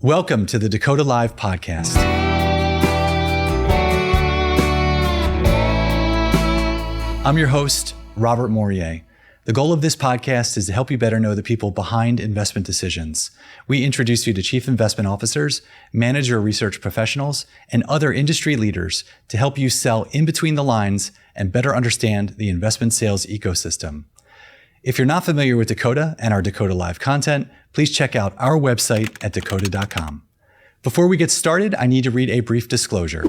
Welcome to the Dakota Live podcast. I'm your host, Robert Morier. The goal of this podcast is to help you better know the people behind investment decisions. We introduce you to chief investment officers, manager research professionals, and other industry leaders to help you sell in between the lines and better understand the investment sales ecosystem. If you're not familiar with Dakota and our Dakota Live content, please check out our website at dakota.com. Before we get started, I need to read a brief disclosure.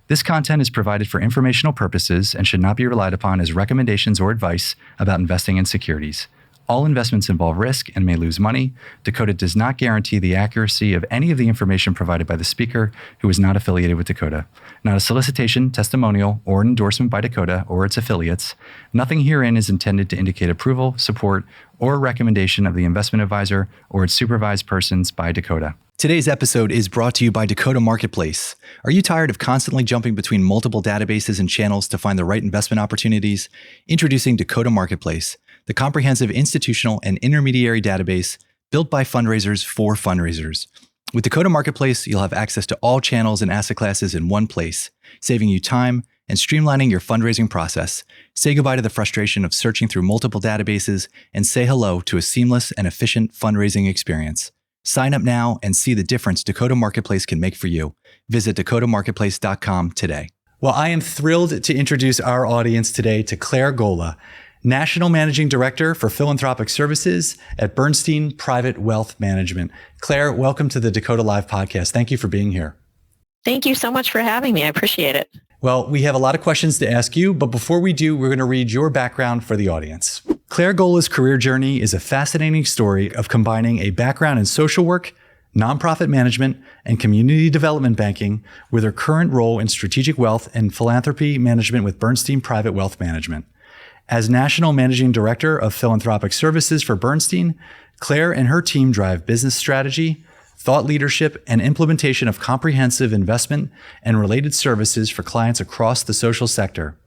This content is provided for informational purposes and should not be relied upon as recommendations or advice about investing in securities. All investments involve risk and may lose money. Dakota does not guarantee the accuracy of any of the information provided by the speaker who is not affiliated with Dakota. Not a solicitation, testimonial, or an endorsement by Dakota or its affiliates. Nothing herein is intended to indicate approval, support, or recommendation of the investment advisor or its supervised persons by Dakota. Today's episode is brought to you by Dakota Marketplace. Are you tired of constantly jumping between multiple databases and channels to find the right investment opportunities? Introducing Dakota Marketplace, the comprehensive institutional and intermediary database built by fundraisers for fundraisers. With Dakota Marketplace, you'll have access to all channels and asset classes in one place, saving you time and streamlining your fundraising process. Say goodbye to the frustration of searching through multiple databases and say hello to a seamless and efficient fundraising experience. Sign up now and see the difference Dakota Marketplace can make for you. Visit dakotamarketplace.com today. Well, I am thrilled to introduce our audience today to Clare Golla, National Managing Director for Philanthropic Services at Bernstein Private Wealth Management. Clare, welcome to the Dakota Live podcast. Thank you for being here. Thank you so much for having me. I appreciate it. Well, we have a lot of questions to ask you, but before we do, we're going to read your background for the audience. Clare Golla's career journey is a fascinating story of combining a background in social work, nonprofit management, and community development banking with her current role in strategic wealth and philanthropy management with Bernstein Private Wealth Management. As National Managing Director of Philanthropic Services for Bernstein, Clare and her team drive business strategy, thought leadership, and implementation of comprehensive investment and related services for clients across the social sector.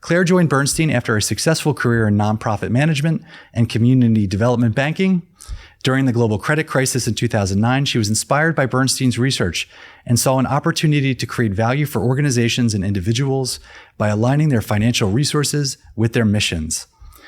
Clare joined Bernstein after a successful career in nonprofit management and community development banking. During the global credit crisis in 2009, she was inspired by Bernstein's research and saw an opportunity to create value for organizations and individuals by aligning their financial resources with their missions.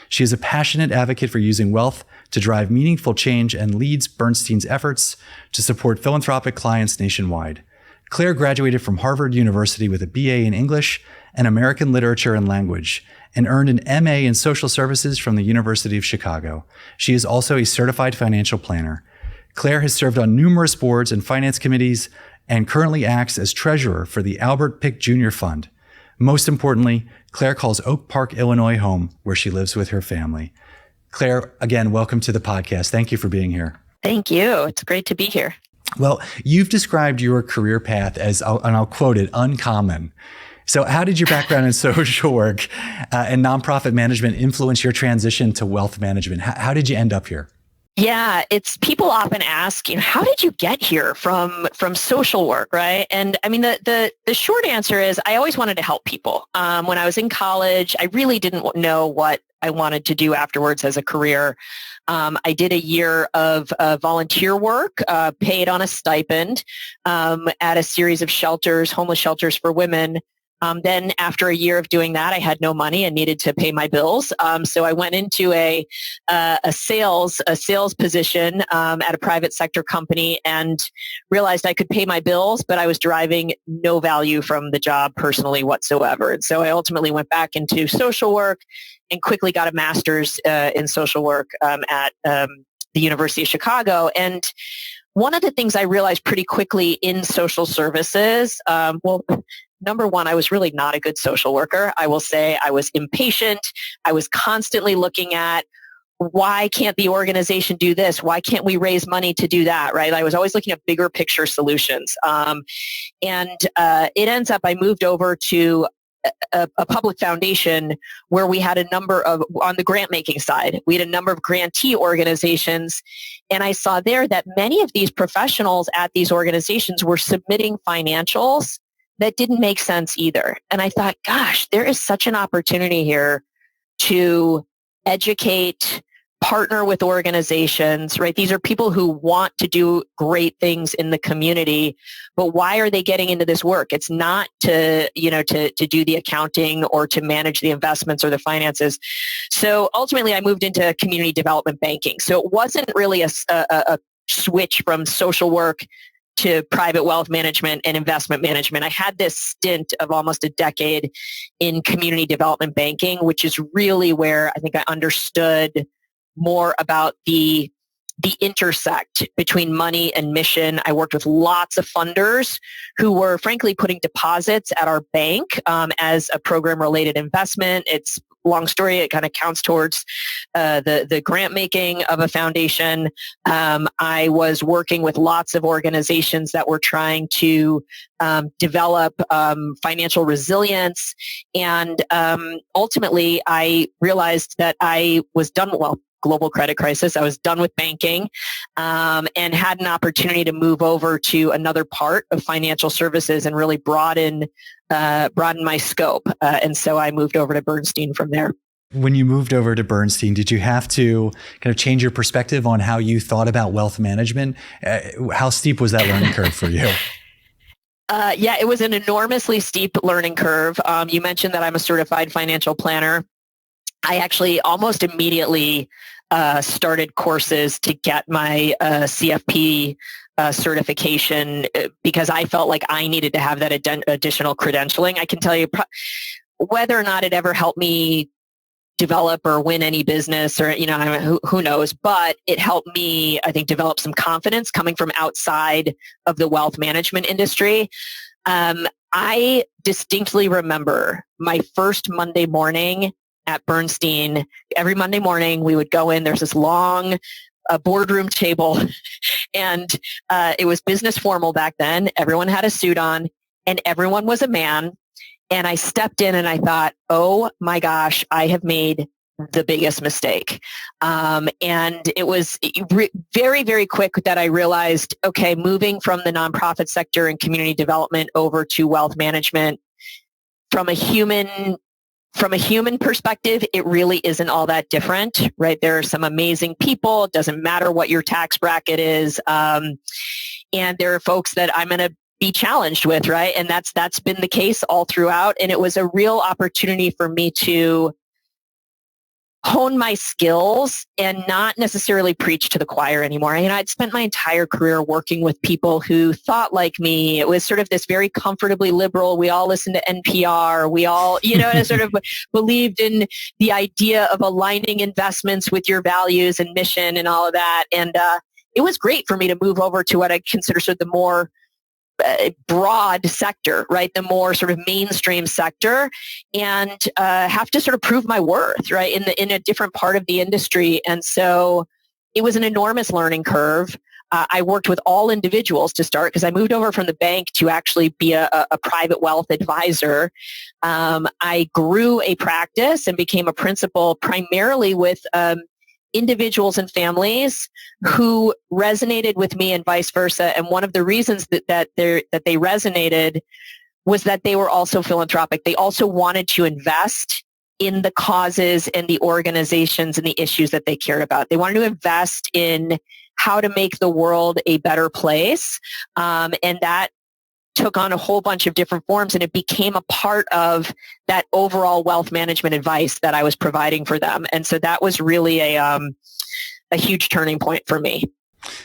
She is a passionate advocate for using wealth to drive meaningful change and leads Bernstein's efforts to support philanthropic clients nationwide. Clare graduated from Harvard University with a BA in English and American Literature and Language, and earned an MA in Social Services from the University of Chicago. She is also a certified financial planner. Clare has served on numerous boards and finance committees and currently acts as treasurer for the Albert Pick Jr. Fund. Most importantly, Clare calls Oak Park, Illinois home, where she lives with her family. Clare, again, welcome to the podcast. Thank you for being here. Thank you. It's great to be here. Well, you've described your career path as, and I'll quote it, uncommon. So how did your background in social work and nonprofit management influence your transition to wealth management? How did you end up here? Yeah, people often ask, how did you get here from social work, right? And I mean, the short answer is I always wanted to help people. When I was in college, I really didn't know what I wanted to do afterwards as a career. I did a year of volunteer work, paid on a stipend at a series of shelters, homeless shelters for women. Then after a year of doing that, I had no money and needed to pay my bills. So I went into a sales position at a private sector company and realized I could pay my bills, but I was deriving no value from the job personally whatsoever. And so I ultimately went back into social work and quickly got a master's in social work at the University of Chicago. And one of the things I realized pretty quickly in social services, number one, I was really not a good social worker. I will say I was impatient. I was constantly looking at, why can't the organization do this? Why can't we raise money to do that, right? I was always looking at bigger picture solutions. It ends up, I moved over to a public foundation where we had a number of, on the grant making side, we had a number of grantee organizations. And I saw there that many of these professionals at these organizations were submitting financials that didn't make sense either. And I thought, gosh, there is such an opportunity here to educate, partner with organizations, right? These are people who want to do great things in the community, but why are they getting into this work? It's not to do the accounting or to manage the investments or the finances. So ultimately I moved into community development banking. So it wasn't really a switch from social work to private wealth management and investment management. I had this stint of almost a decade in community development banking, which is really where I think I understood more about the intersect between money and mission. I worked with lots of funders who were frankly putting deposits at our bank as a program-related investment. It's a long story. It kind of counts towards the grant making of a foundation. I was working with lots of organizations that were trying to develop financial resilience. And ultimately, I realized that I was done, global credit crisis. I was done with banking and had an opportunity to move over to another part of financial services and really broaden my scope. And so I moved over to Bernstein from there. When you moved over to Bernstein, did you have to kind of change your perspective on how you thought about wealth management? How steep was that learning curve for you? Yeah, it was an enormously steep learning curve. You mentioned that I'm a certified financial planner. I actually almost immediately started courses to get my CFP certification because I felt like I needed to have that additional credentialing. I can tell you whether or not it ever helped me develop or win any business or, who knows, but it helped me, I think, develop some confidence coming from outside of the wealth management industry. I distinctly remember my first Monday morning at Bernstein. Every Monday morning we would go in, there's this long boardroom table and it was business formal back then. Everyone had a suit on and everyone was a man. And I stepped in and I thought, oh my gosh, I have made the biggest mistake. And it was very, very quick that I realized, okay, moving from the nonprofit sector and community development over to wealth management from a human perspective, it really isn't all that different, right? There are some amazing people. It doesn't matter what your tax bracket is. And there are folks that I'm going to be challenged with, right? And that's been the case all throughout. And it was a real opportunity for me to hone my skills and not necessarily preach to the choir anymore. I'd spent my entire career working with people who thought like me. It was sort of this very comfortably liberal. We all listened to NPR. We all, sort of believed in the idea of aligning investments with your values and mission and all of that. And it was great for me to move over to what I consider sort of the more broad sector, right? The more sort of mainstream sector, and have to sort of prove my worth, right? In a different part of the industry. And so it was an enormous learning curve. I worked with all individuals to start because I moved over from the bank to actually be a private wealth advisor. I grew a practice and became a principal primarily with individuals and families who resonated with me and vice versa. And one of the reasons that they resonated was that they were also philanthropic. They also wanted to invest in the causes and the organizations and the issues that they cared about. They wanted to invest in how to make the world a better place. And that took on a whole bunch of different forms, and it became a part of that overall wealth management advice that I was providing for them. And so that was really a huge turning point for me.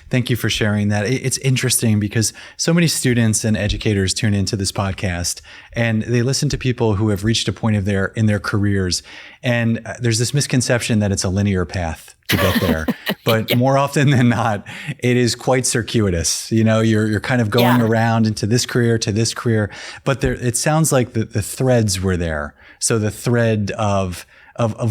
Thank you for sharing that. It's interesting because so many students and educators tune into this podcast and they listen to people who have reached a point in their careers. And there's this misconception that it's a linear path to get there. But yeah. More often than not, it is quite circuitous. You're kind of going around into this career to this career, but it sounds like the threads were there. So the thread of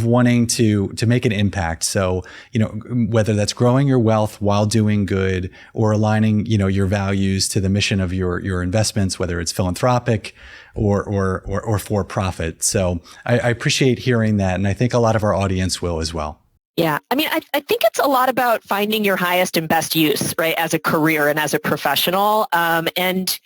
wanting to make an impact. So, whether that's growing your wealth while doing good or aligning, your values to the mission of your investments, whether it's philanthropic or for profit. So I appreciate hearing that. And I think a lot of our audience will as well. Yeah. I think it's a lot about finding your highest and best use, right, as a career and as a professional. And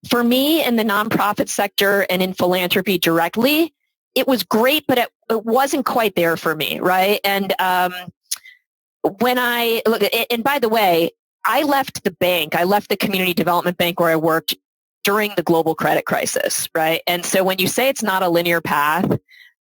for me in the nonprofit sector and in philanthropy directly, it was great, but it wasn't quite there for me, right? And and by the way, I left the community development bank where I worked during the global credit crisis, right? And so when you say it's not a linear path,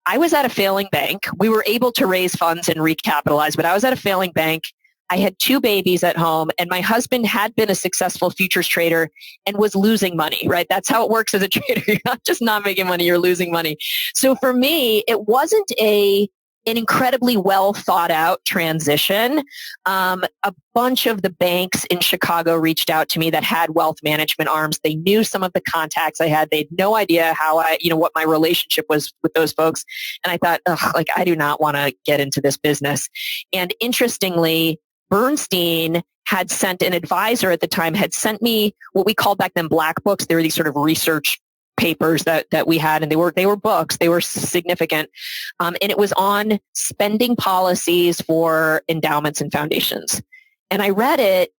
I was at a failing bank. We were able to raise funds and recapitalize, but I was at a failing bank. I had 2 babies at home, and my husband had been a successful futures trader and was losing money, right? That's how it works as a trader. You're not just not making money, you're losing money. So for me, it wasn't an incredibly well thought out transition. A bunch of the banks in Chicago reached out to me that had wealth management arms. They knew some of the contacts I had. They had no idea what my relationship was with those folks. And I thought, I do not want to get into this business. And interestingly, Bernstein had sent an advisor at the time, had sent me what we called back then black books. They were these sort of research papers that we had, and they were books. They were significant. And it was on spending policies for endowments and foundations. And I read it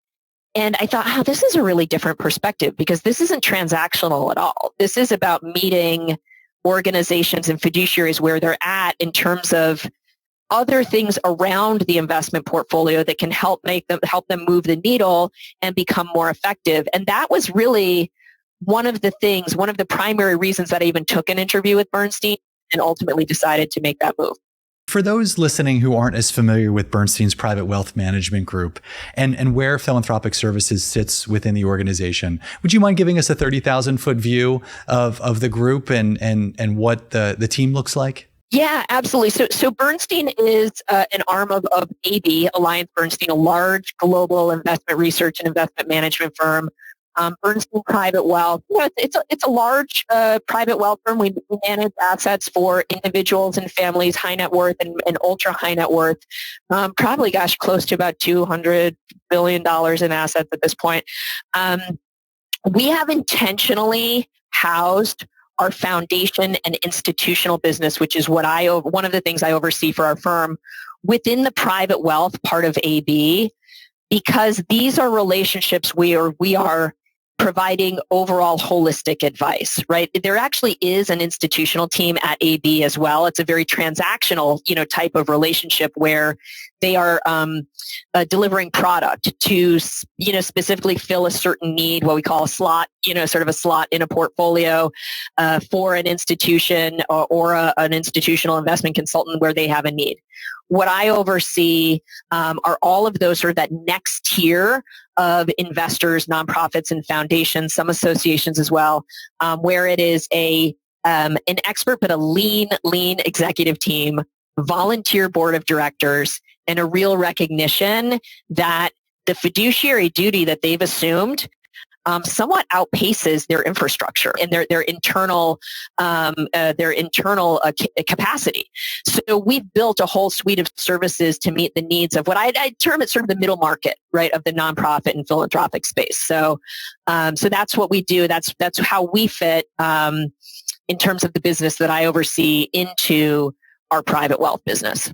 and I thought, this is a really different perspective, because this isn't transactional at all. This is about meeting organizations and fiduciaries where they're at in terms of other things around the investment portfolio that can help them move the needle and become more effective. And that was really one of the primary reasons that I even took an interview with Bernstein and ultimately decided to make that move. For those listening who aren't as familiar with Bernstein's Private Wealth Management Group and where Philanthropic Services sits within the organization, would you mind giving us a 30,000-foot view of the group and what the team looks like? Yeah, absolutely. So Bernstein is an arm of AB, Alliance Bernstein, a large global investment research and investment management firm. Bernstein Private Wealth, it's a large private wealth firm. We manage assets for individuals and families, high net worth and ultra high net worth. Probably, close to about $200 billion in assets at this point. We have intentionally housed our foundation and institutional business, which is one of the things I oversee for our firm, within the private wealth part of AB, because these are relationships where we are providing overall holistic advice, right? There actually is an institutional team at AB as well. It's a very transactional, type of relationship where they are delivering product to, specifically fill a certain need, what we call a slot, sort of a slot in a portfolio for an institution or an institutional investment consultant where they have a need. What I oversee are all of those sort of that next tier of investors, nonprofits, and foundations, some associations as well, where it is an expert but a lean executive team, volunteer board of directors, and a real recognition that the fiduciary duty that they've assumed somewhat outpaces their infrastructure and their internal capacity. So we've built a whole suite of services to meet the needs of what I term it sort of the middle market, right, of the nonprofit and philanthropic space. So that's what we do. That's how we fit in terms of the business that I oversee into our private wealth business.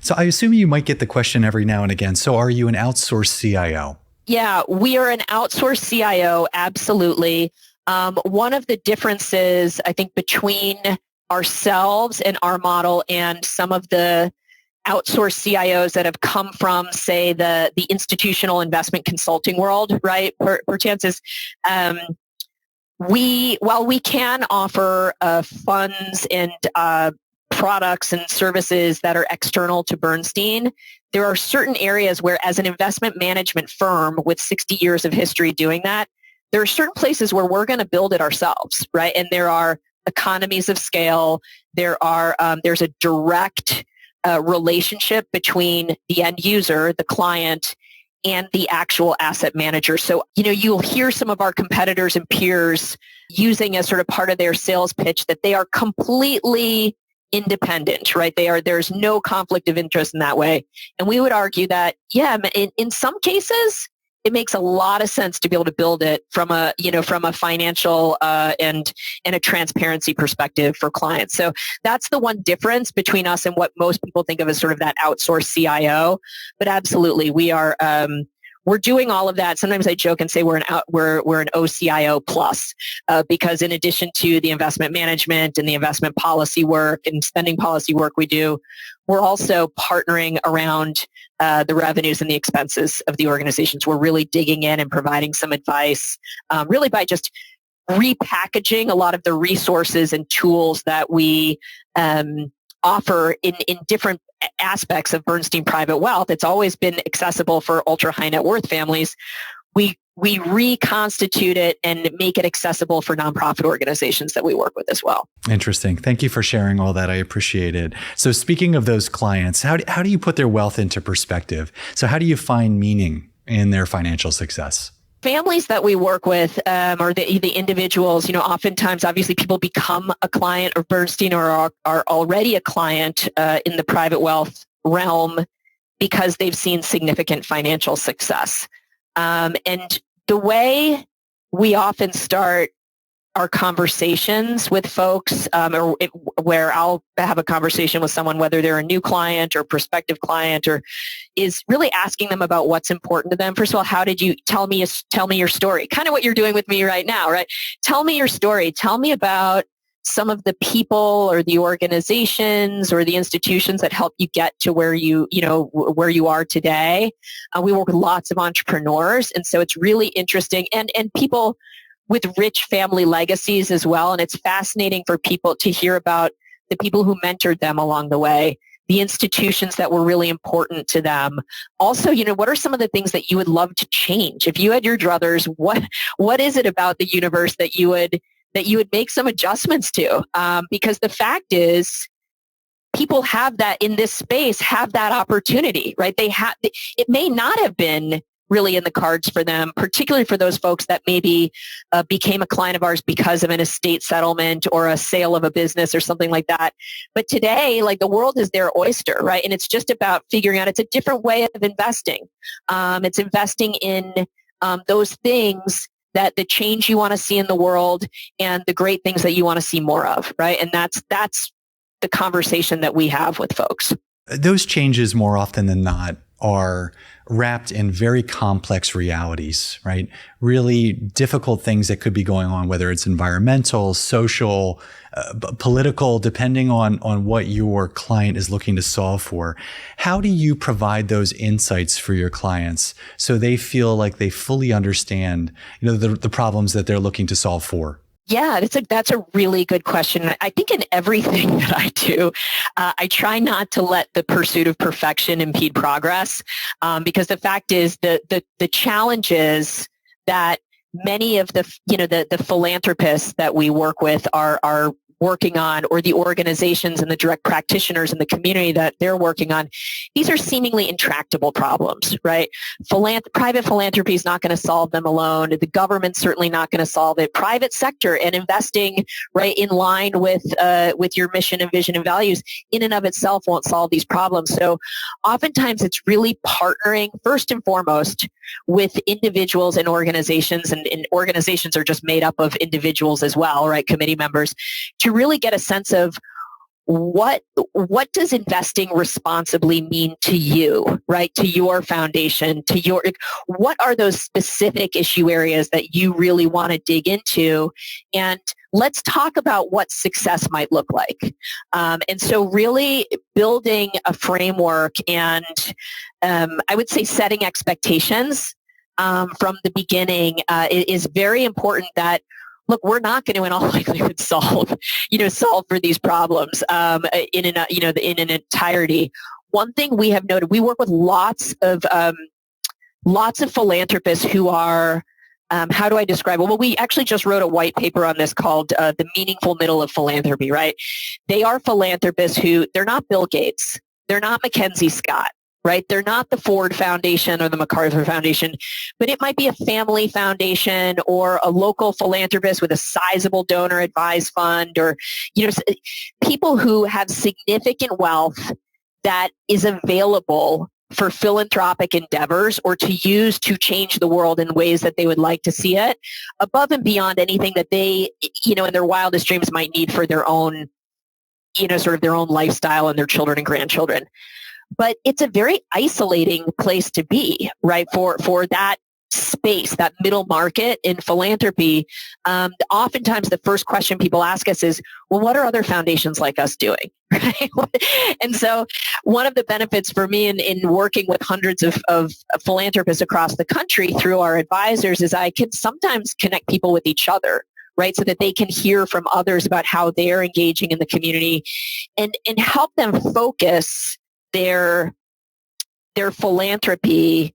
So I assume you might get the question every now and again. So are you an outsourced CIO? Yeah, we are an outsourced CIO, absolutely. One of the differences, I think, between ourselves and our model and some of the outsourced CIOs that have come from, say, the institutional investment consulting world, right, per chances, while we can offer funds and products and services that are external to Bernstein, there are certain areas where, as an investment management firm with 60 years of history doing that, there are certain places where we're going to build it ourselves, right? And there are economies of scale. There's a direct relationship between the end user, the client, and the actual asset manager. So, you'll hear some of our competitors and peers using as sort of part of their sales pitch that they are completely independent, right? There's no conflict of interest in that way. And we would argue that, in some cases, it makes a lot of sense to be able to build it from a financial and a transparency perspective for clients. So that's the one difference between us and what most people think of as sort of that outsourced CIO. But absolutely, we are we're doing all of that. Sometimes I joke and say we're an OCIO Plus because in addition to the investment management and the investment policy work and spending policy work we do, we're also partnering around the revenues and the expenses of the organizations. We're really digging in and providing some advice, really by just repackaging a lot of the resources and tools that we offer in different aspects of Bernstein Private Wealth. It's always been accessible for ultra high net worth families. We reconstitute it and make it accessible for nonprofit organizations that we work with as well. Interesting. Thank you for sharing all that. I appreciate it. So speaking of those clients, how do you put their wealth into perspective? So how do you find meaning in their financial success? Families that we work with, or the individuals, oftentimes, obviously, people become a client of Bernstein or are already a client in the private wealth realm because they've seen significant financial success. And the way we often start our conversations with folks, where I'll have a conversation with someone, whether they're a new client or prospective client, or is really asking them about what's important to them. First of all, how did you tell me your story? Kind of what you're doing with me right now, right? Tell me your story. Tell me about some of the people or the organizations or the institutions that help you get to where you are today. We work with lots of entrepreneurs, and so it's really interesting, and people with rich family legacies as well. And it's fascinating for people to hear about the people who mentored them along the way, the institutions that were really important to them. Also, what are some of the things that you would love to change? If you had your druthers, what is it about the universe that you would make some adjustments to? Because the fact is, people have that in this space, have that opportunity, right? It may not have been really in the cards for them, particularly for those folks that maybe became a client of ours because of an estate settlement or a sale of a business or something like that. But today, the world is their oyster, right? And it's just about figuring out, it's a different way of investing. It's investing in those things that the change you want to see in the world and the great things that you want to see more of, right? And that's the conversation that we have with folks. Those changes, more often than not, are wrapped in very complex realities, right? Really difficult things that could be going on, whether it's environmental, social, political, depending on what your client is looking to solve for. How do you provide those insights for your clients so they feel like they fully understand, the problems that they're looking to solve for? Yeah, that's a really good question. I think in everything that I do, I try not to let the pursuit of perfection impede progress, because the fact is the challenges that many of the philanthropists that we work with are working on, or the organizations and the direct practitioners in the community that they're working on, these are seemingly intractable problems, right? Private philanthropy is not going to solve them alone. The government's certainly not going to solve it. Private sector and investing right in line with your mission and vision and values in and of itself won't solve these problems. So oftentimes it's really partnering first and foremost with individuals and organizations, and organizations are just made up of individuals as well, right? Committee members, to really get a sense of what does investing responsibly mean to you, right? To your foundation, what are those specific issue areas that you really want to dig into? And let's talk about what success might look like. And so really building a framework and I would say setting expectations from the beginning is very important. That look, we're not going to in all likelihood solve for these problems in an entirety. One thing we have noted, we work with lots of philanthropists who are, how do I describe it? Well, we actually just wrote a white paper on this called The Meaningful Middle of Philanthropy, right? They are philanthropists who, they're not Bill Gates, they're not Mackenzie Scott, right? They're not the Ford Foundation or the MacArthur Foundation, but it might be a family foundation or a local philanthropist with a sizable donor advised fund, or, people who have significant wealth that is available for philanthropic endeavors or to use to change the world in ways that they would like to see it, above and beyond anything that they, in their wildest dreams might need for their own, sort of their own lifestyle and their children and grandchildren. but it's a very isolating place to be, right? For that space, that middle market in philanthropy. Oftentimes the first question people ask us is, well, what are other foundations like us doing? Right? And so one of the benefits for me in working with hundreds of philanthropists across the country through our advisors is I can sometimes connect people with each other, right? So that they can hear from others about how they're engaging in the community and help them focus their philanthropy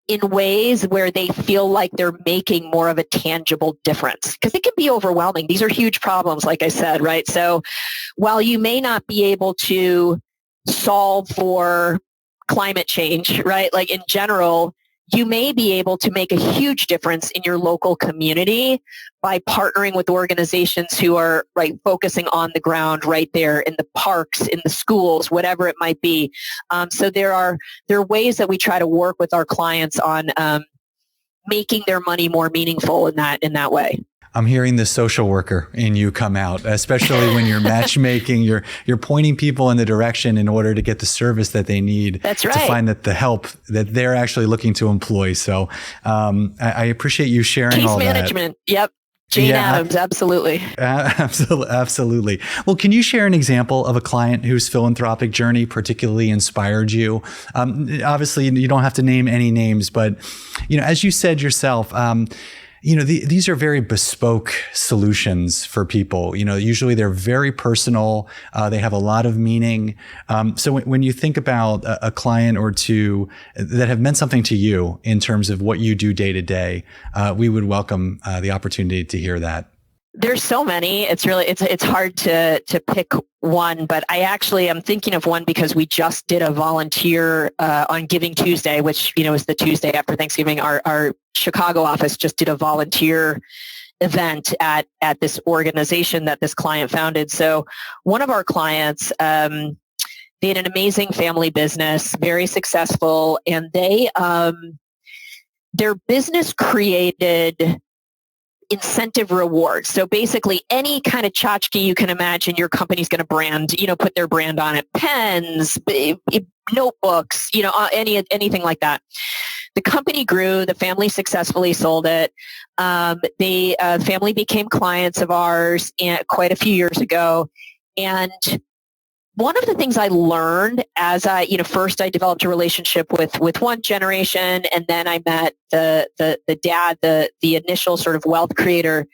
in ways where they feel like they're making more of a tangible difference. Because it can be overwhelming. These are huge problems, like I said, right? So while you may not be able to solve for climate change, right? Like in general, you may be able to make a huge difference in your local community by partnering with organizations who are focusing on the ground right there in the parks, in the schools, whatever it might be. So there are ways that we try to work with our clients on making their money more meaningful in that way. I'm hearing the social worker in you come out, especially when you're matchmaking, you're pointing people in the direction in order to get the service that they need. That's right. To find that the help that they're actually looking to employ. So I appreciate you sharing Case all management. that. Yep. Jane Addams, absolutely. Absolutely. Well, can you share an example of a client whose philanthropic journey particularly inspired you? Obviously, you don't have to name any names, but as you said yourself, these are very bespoke solutions for people. Usually they're very personal. They have a lot of meaning. So when you think about a client or two that have meant something to you in terms of what you do day to day, we would welcome the opportunity to hear that. There's so many. It's hard to pick one, but I'm thinking of one because we just did a volunteer on Giving Tuesday, which is the Tuesday after Thanksgiving. Our Chicago office just did a volunteer event at this organization that this client founded. So one of our clients, they had an amazing family business, very successful, and their business created incentive rewards. So basically any kind of tchotchke you can imagine your company's going to brand, put their brand on it, pens, notebooks, anything like that. The company grew, the family successfully sold it. The family became clients of ours quite a few years ago. And one of the things I learned as first I developed a relationship with one generation, and then I met the dad, the initial sort of wealth creator.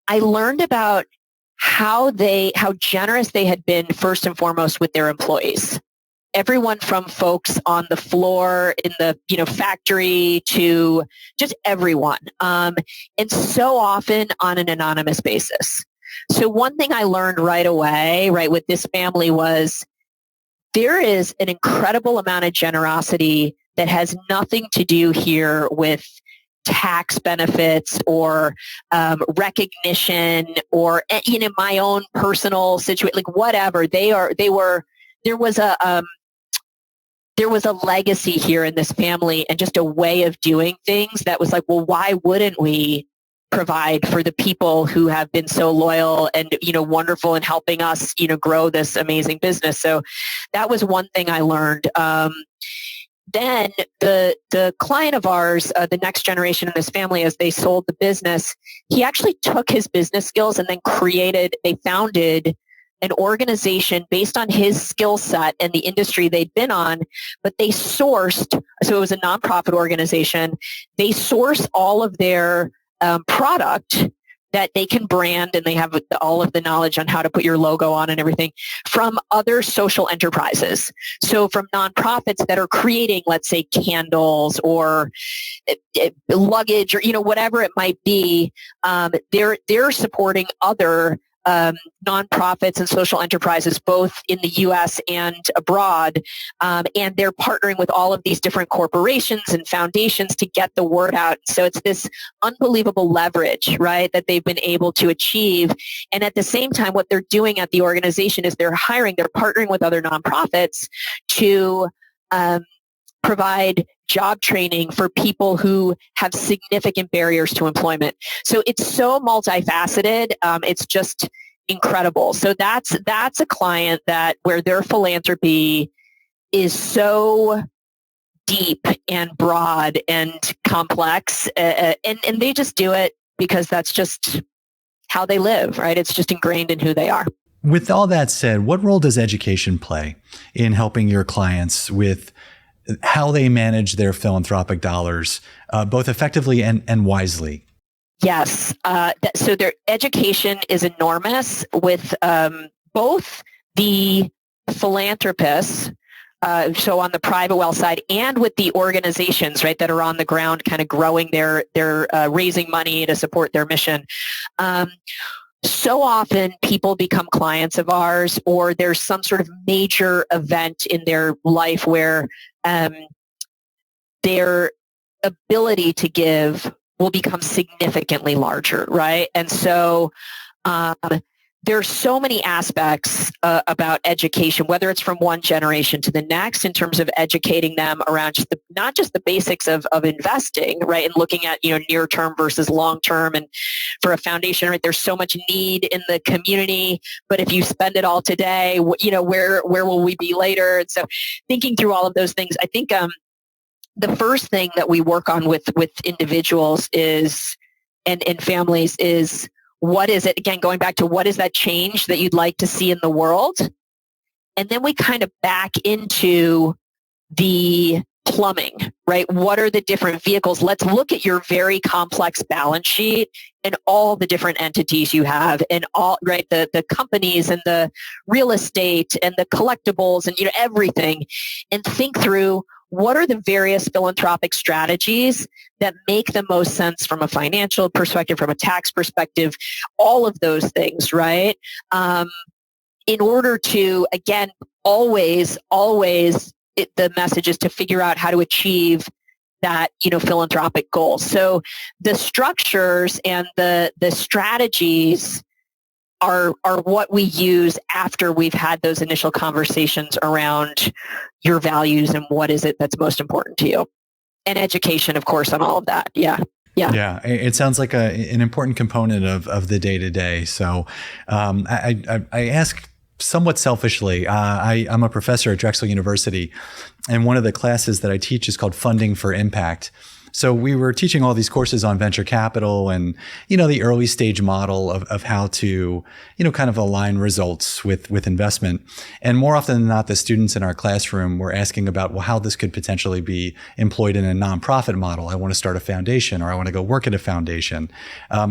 I learned about how generous they had been first and foremost with their employees. Everyone from folks on the floor in the factory to just everyone, and so often on an anonymous basis. So one thing I learned right away, with this family was there is an incredible amount of generosity that has nothing to do here with tax benefits or recognition or my own personal situation, like whatever. There was a legacy here in this family and just a way of doing things that was like, well, why wouldn't we provide for the people who have been so loyal and, wonderful in helping us, grow this amazing business. So that was one thing I learned. Then the client of ours, the next generation in this family, as they sold the business, he actually took his business skills and then they founded an organization based on his skill set and the industry they'd been on, but they sourced, so it was a nonprofit organization, they source all of their product that they can brand, and they have all of the knowledge on how to put your logo on and everything, from other social enterprises. So from nonprofits that are creating, let's say, candles or luggage or whatever it might be, they're supporting other nonprofits and social enterprises, both in the U.S. and abroad, and they're partnering with all of these different corporations and foundations to get the word out. So it's this unbelievable leverage, right, that they've been able to achieve. And at the same time, what they're doing at the organization is they're partnering with other nonprofits to provide job training for people who have significant barriers to employment. So it's so multifaceted. It's just incredible. So that's a client where their philanthropy is so deep and broad and complex, and they just do it because that's just how they live, right? It's just ingrained in who they are. With all that said, what role does education play in helping your clients with how they manage their philanthropic dollars, both effectively and wisely? Yes. So their education is enormous with both the philanthropists, so on the private wealth side, and with the organizations, right, that are on the ground kind of growing their raising money to support their mission. So often people become clients of ours, or there's some sort of major event in their life where their ability to give will become significantly larger, right? And so there's so many aspects about education, whether it's from one generation to the next, in terms of educating them around just not just the basics of investing, right, and looking at near term versus long term, and for a foundation, right, there's so much need in the community, but if you spend it all today, where will we be later? And so, thinking through all of those things, I think the first thing that we work on with individuals is and families is, what is it, again, going back to what is that change that you'd like to see in the world? And then we kind of back into the plumbing, right? What are the different vehicles? Let's look at your very complex balance sheet and all the different entities you have, and all, right, the companies and the real estate and the collectibles and everything, and think through, what are the various philanthropic strategies that make the most sense from a financial perspective, from a tax perspective, all of those things, right? In order to, again, always, the message is to figure out how to achieve that, philanthropic goal. So the structures and the strategies are what we use after we've had those initial conversations around your values and what is it that's most important to you, and education, of course, on all of that. Yeah. It sounds like an important component of the day to day. So I ask somewhat selfishly. I'm a professor at Drexel University, and one of the classes that I teach is called Funding for Impact. So we were teaching all these courses on venture capital and, the early stage model of how to, kind of align results with investment. And more often than not, the students in our classroom were asking about, well, how this could potentially be employed in a nonprofit model. I want to start a foundation, or I want to go work at a foundation.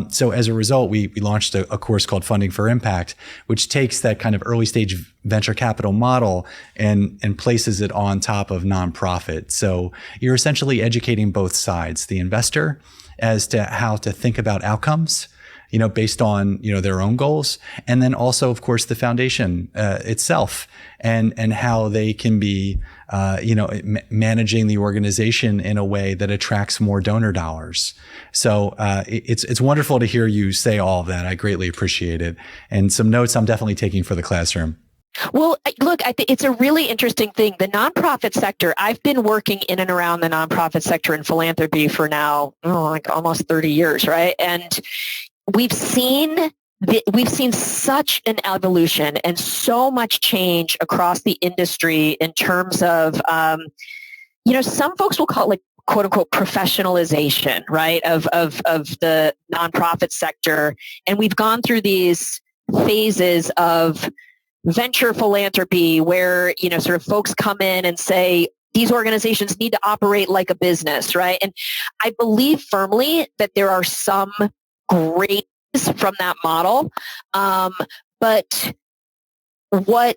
So as a result, we launched a course called Funding for Impact, which takes that kind of early stage venture capital model and places it on top of nonprofit. So you're essentially educating both sides, the investor as to how to think about outcomes, based on, their own goals. And then also, of course, the foundation itself and how they can be, managing the organization in a way that attracts more donor dollars. So it's wonderful to hear you say all of that. I greatly appreciate it. And some notes I'm definitely taking for the classroom. Well, look, I think it's a really interesting thing. The nonprofit sector, I've been working in and around the nonprofit sector in philanthropy for now, like almost 30 years, right? And we've seen such an evolution and so much change across the industry in terms of, some folks will call it like quote unquote professionalization, right, of the nonprofit sector. And we've gone through these phases of venture philanthropy where, sort of folks come in and say, these organizations need to operate like a business, right? And I believe firmly that there are some great from that model. But what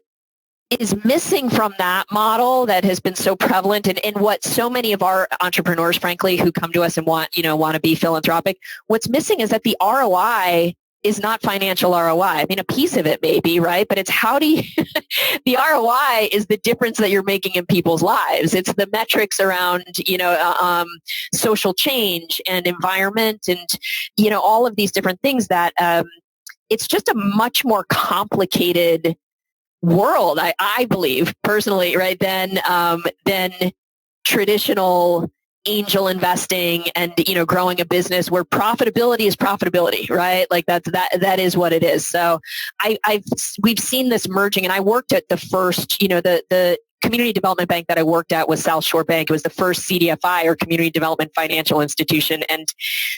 is missing from that model that has been so prevalent, and what so many of our entrepreneurs, frankly, who come to us and want to be philanthropic, what's missing is that the ROI is not financial ROI. I mean, a piece of it may be, right? But it's how do you, the ROI is the difference that you're making in people's lives. It's the metrics around, social change and environment and, all of these different things that it's just a much more complicated world, I believe personally, right, than traditional angel investing and growing a business where profitability is profitability, right? Like that is what it is. So we've seen this merging, and I worked at the first, the community development bank that I worked at was South Shore Bank. It was the first CDFI, or Community Development Financial Institution. And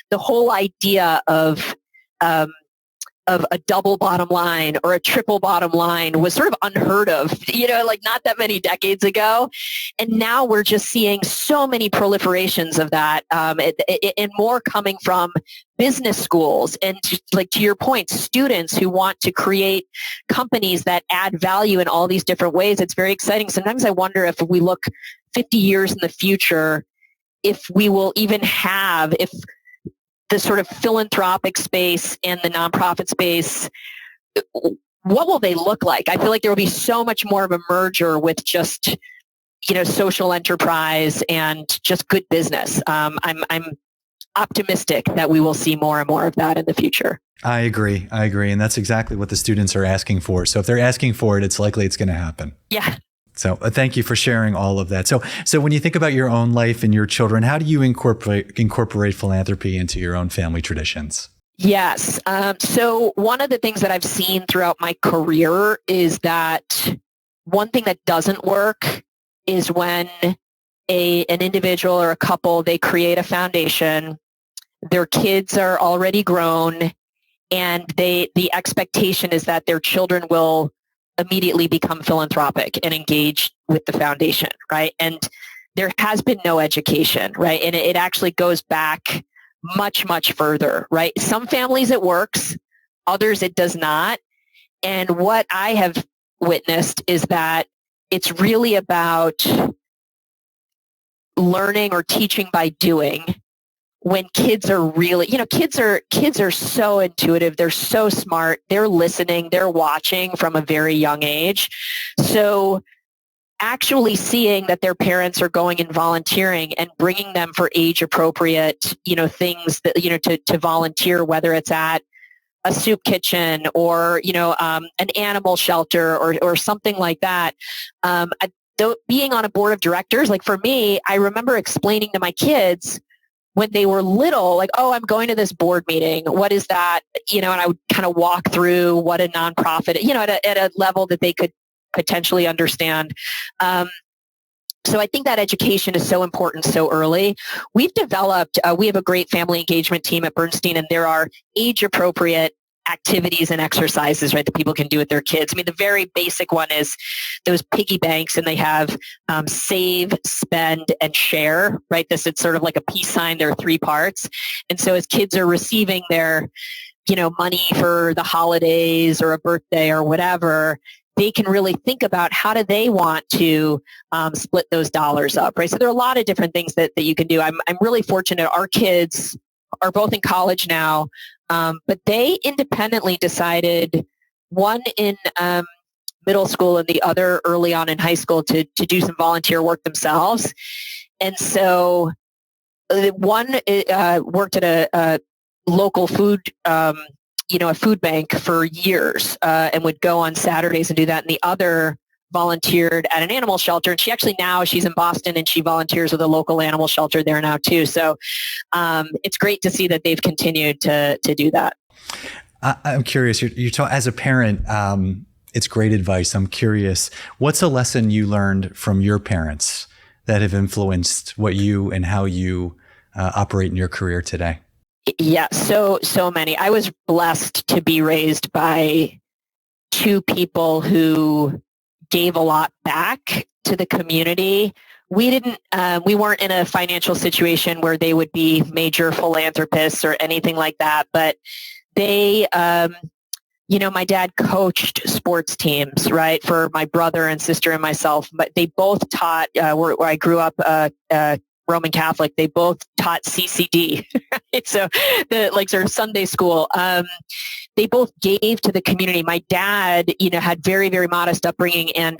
the whole idea of a double bottom line or a triple bottom line was sort of unheard of, like not that many decades ago. And now we're just seeing so many proliferations of that, and more coming from business schools and, to your point, students who want to create companies that add value in all these different ways. It's very exciting. Sometimes I wonder if we look 50 years in the future, if we will even have, if the sort of philanthropic space and the nonprofit space, what will they look like? I feel like there will be so much more of a merger with just, social enterprise and just good business. I'm optimistic that we will see more and more of that in the future. I agree. And that's exactly what the students are asking for. So if they're asking for it, it's likely it's going to happen. Yeah. So thank you for sharing all of that. So when you think about your own life and your children, how do you incorporate philanthropy into your own family traditions? Yes. So one of the things that I've seen throughout my career is that one thing that doesn't work is when an individual or a couple, they create a foundation, their kids are already grown, and the expectation is that their children will immediately become philanthropic and engage with the foundation, right? And there has been no education, right? And it actually goes back much, much further, right? Some families it works, others it does not. And what I have witnessed is that it's really about learning or teaching by doing. When kids are really, kids are so intuitive. They're so smart. They're listening. They're watching from a very young age. So actually seeing that their parents are going and volunteering and bringing them for age appropriate, things that, to volunteer, whether it's at a soup kitchen or, an animal shelter or something like that. Being on a board of directors, like for me, I remember explaining to my kids when they were little, like, oh, I'm going to this board meeting. What is that? And I would kind of walk through what a nonprofit, at a level that they could potentially understand. So I think that education is so important so early. We've developed, we have a great family engagement team at Bernstein, and there are age-appropriate activities and exercises, right, that people can do with their kids. I mean, the very basic one is those piggy banks, and they have save, spend, and share, right? It's sort of like a peace sign. There are 3 parts. And so as kids are receiving their, money for the holidays or a birthday or whatever, they can really think about how do they want to split those dollars up, right? So there are a lot of different things that you can do. I'm really fortunate. Our kids are both in college now, but they independently decided, one in middle school and the other early on in high school, to do some volunteer work themselves. And so one worked at a local food, a food bank for years, and would go on Saturdays and do that. And the other volunteered at an animal shelter. And she actually she's in Boston, and she volunteers with a local animal shelter there now too. So it's great to see that they've continued to do that. I'm curious, you talk as a parent, it's great advice. I'm curious, what's a lesson you learned from your parents that have influenced what you and how you operate in your career today? Yeah, so many. I was blessed to be raised by 2 people who gave a lot back to the community. We weren't in a financial situation where they would be major philanthropists or anything like that, but they, my dad coached sports teams, right, for my brother and sister and myself, but they both taught, where I grew up, Roman Catholic, they both taught CCD. Right? So sort of Sunday school. They both gave to the community. My dad, had very, very modest upbringing, and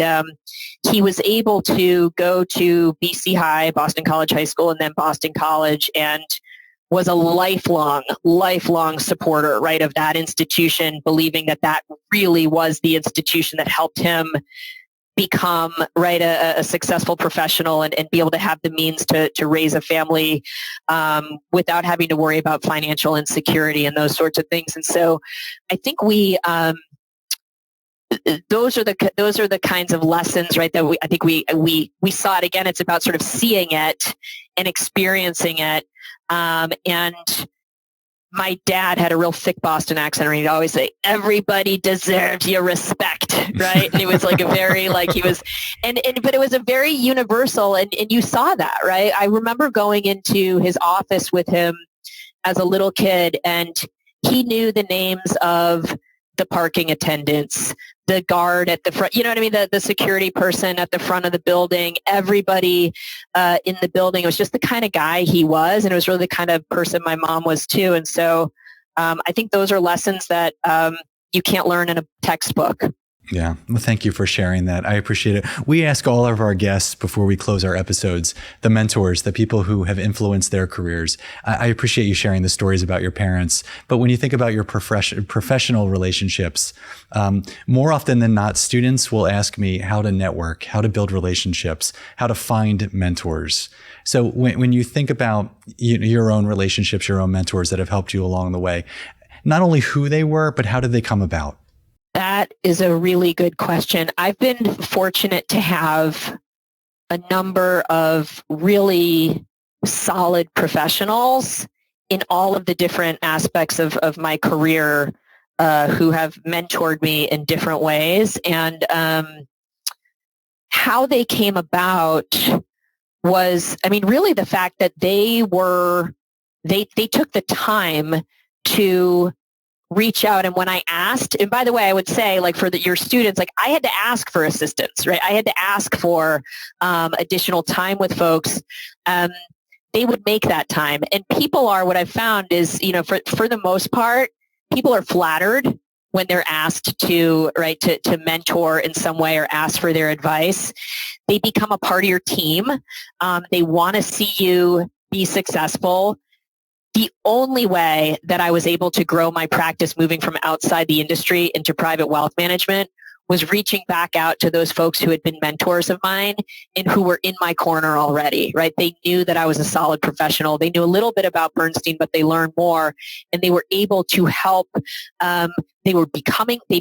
he was able to go to BC High, Boston College High School, and then Boston College, and was a lifelong supporter, right, of that institution, believing that really was the institution that helped him become, right, a successful professional and be able to have the means to raise a family without having to worry about financial insecurity and those sorts of things. And so I think we those are the kinds of lessons, right, that I think we saw it again. It's about sort of seeing it and experiencing it. And my dad had a real thick Boston accent, and he'd always say, "Everybody deserves your respect," right? And it was like a very, like he was, but it was a very universal, and you saw that, right? I remember going into his office with him as a little kid, and he knew the names of the parking attendants, the guard at the front, you know what I mean? The security person at the front of the building, everybody in the building. It was just the kind of guy he was, and it was really the kind of person my mom was too. And so I think those are lessons that you can't learn in a textbook. Yeah. Well, thank you for sharing that. I appreciate it. We ask all of our guests before we close our episodes, the mentors, the people who have influenced their careers. I appreciate you sharing the stories about your parents. But when you think about your professional relationships, more often than not, students will ask me how to network, how to build relationships, how to find mentors. So when you think about your own relationships, your own mentors that have helped you along the way, not only who they were, but how did they come about? That is a really good question. I've been fortunate to have a number of really solid professionals in all of the different aspects of my career who have mentored me in different ways. And how they came about was, I mean, really the fact that they took the time to reach out. And when I asked, and by the way, I would say, like, for your students, like, I had to ask for assistance, right? I had to ask for additional time with folks. They would make that time. And people are, what I've found is, for the most part, people are flattered when they're asked to mentor in some way or ask for their advice. They become a part of your team. They want to see you be successful. The only way that I was able to grow my practice moving from outside the industry into private wealth management was reaching back out to those folks who had been mentors of mine and who were in my corner already, right? They knew that I was a solid professional. They knew a little bit about Bernstein, but they learned more, and they were able to help. They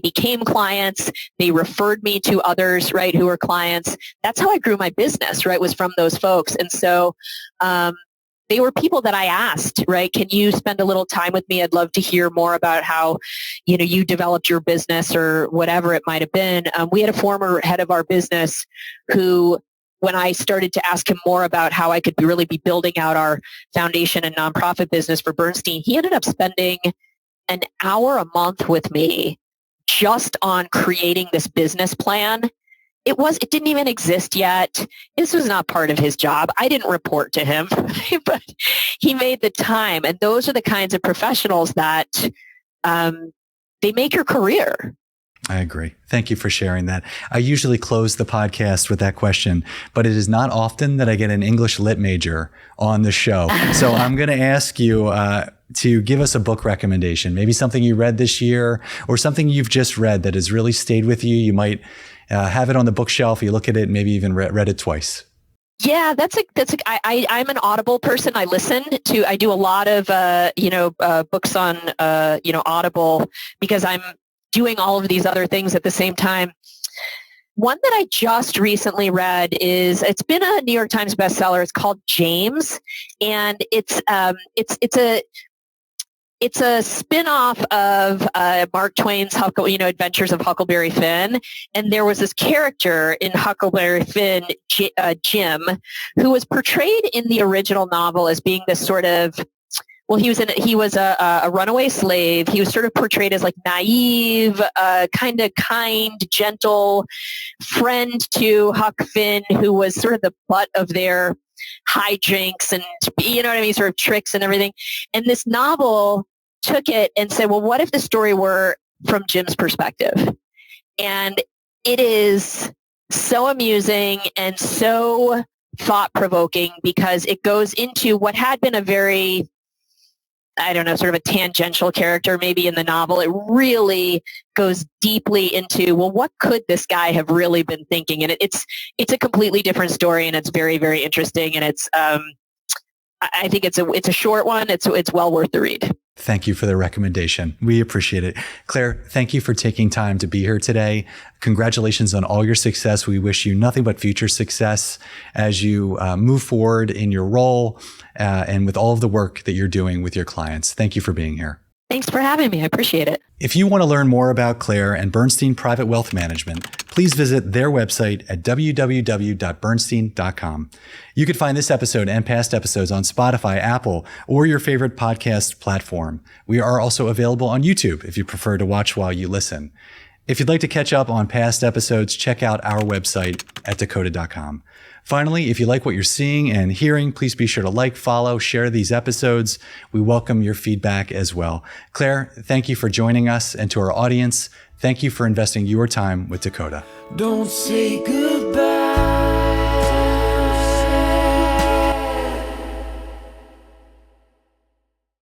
became clients. They referred me to others, right, who were clients. That's how I grew my business, right, was from those folks. And so, they were people that I asked, right? Can you spend a little time with me? I'd love to hear more about how, you developed your business or whatever it might have been. We had a former head of our business who, when I started to ask him more about how I could really be building out our foundation and nonprofit business for Bernstein, he ended up spending an hour a month with me just on creating this business plan. It didn't even exist yet. This was not part of his job. I didn't report to him, but he made the time. And those are the kinds of professionals that they make your career. I agree. Thank you for sharing that. I usually close the podcast with that question, but it is not often that I get an English lit major on the show. So I'm going to ask you to give us a book recommendation, maybe something you read this year or something you've just read that has really stayed with you. You might have it on the bookshelf. You look at it, maybe even read it twice. Yeah, I'm an Audible person. I do a lot of, books on, Audible because I'm doing all of these other things at the same time. One that I just recently read it's been a New York Times bestseller. It's called James, and it's a spin-off of Mark Twain's Adventures of Huckleberry Finn. And there was this character in Huckleberry Finn, Jim, who was portrayed in the original novel as being this sort of, he was a runaway slave. He was sort of portrayed as like naive, kind of kind, gentle friend to Huck Finn, who was sort of the butt of their hijinks and, sort of tricks and everything. And this novel took it and said, well, what if the story were from Jim's perspective? And it is so amusing and so thought-provoking because it goes into what had been a very, sort of a tangential character maybe in the novel. It really goes deeply into, well, what could this guy have really been thinking? And it's a completely different story, and it's very, very interesting. And it's, I think it's a short one. It's well worth the read. Thank you for the recommendation. We appreciate it. Clare, thank you for taking time to be here today. Congratulations on all your success. We wish you nothing but future success as you move forward in your role and with all of the work that you're doing with your clients. Thank you for being here. Thanks for having me. I appreciate it. If you want to learn more about Clare and Bernstein Private Wealth Management, please visit their website at www.bernstein.com. You can find this episode and past episodes on Spotify, Apple, or your favorite podcast platform. We are also available on YouTube if you prefer to watch while you listen. If you'd like to catch up on past episodes, check out our website at dakota.com. Finally, if you like what you're seeing and hearing, please be sure to like, follow, share these episodes. We welcome your feedback as well. Clare, thank you for joining us, and to our audience, thank you for investing your time with Dakota. Don't say goodbye.